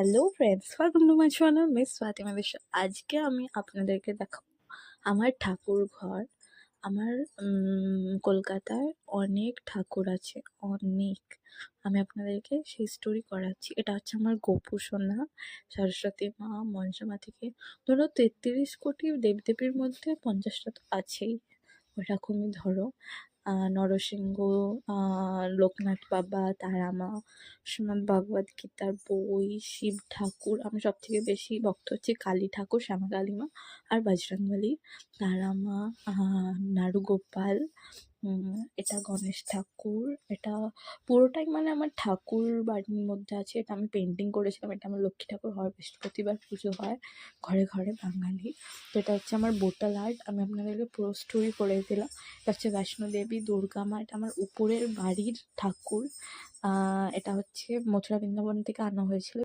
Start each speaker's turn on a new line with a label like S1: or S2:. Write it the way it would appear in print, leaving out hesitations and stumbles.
S1: Hello friends, welcome to my channel miss Fatima বিশ্বাস। আজকে আমি আপনাদেরকে দেখাবো আমার ঠাকুর ঘর। আমার কলকাতায় অনেক ঠাকুর আছে, অনেক। আমি আপনাদেরকে সেই স্টোরি করাচ্ছি। এটা হচ্ছে আমার গোপু সোনা, সরস্বতী মা, মনসা মা থেকে ধরো 33 কোটি দেবদেবীর মধ্যে 50টা তো আছেই, ওরকমই ধরো। নরসিংহ, লোকনাথ বাবা, তারা মা, শ্রীমদ্ ভগবদ গীতার বই, শিব ঠাকুর। আমি সব থেকে বেশি ভক্ত হচ্ছে কালী ঠাকুর, শ্যামা কালী মা আর বজরংবলী। তারা মা, নাড়ুগোপাল, এটা গণেশ ঠাকুর। এটা পুরোটাই মানে আমার ঠাকুর বাড়ির মধ্যে আছে। এটা আমি পেন্টিং করেছিলাম। এটা আমার লক্ষ্মী ঠাকুর হয়, বৃহস্পতিবার পুজো হয় ঘরে ঘরে বাঙালি। তো এটা হচ্ছে আমার বোটাল আর্ট। আমি আপনাদেরকে পুরো স্টোরি করে দিলাম। এটা হচ্ছে বৈষ্ণো দেবী, দুর্গা মা। এটা আমার উপরের বাড়ির ঠাকুর। এটা হচ্ছে মথুরা বৃন্দাবন থেকে আনা হয়েছিল।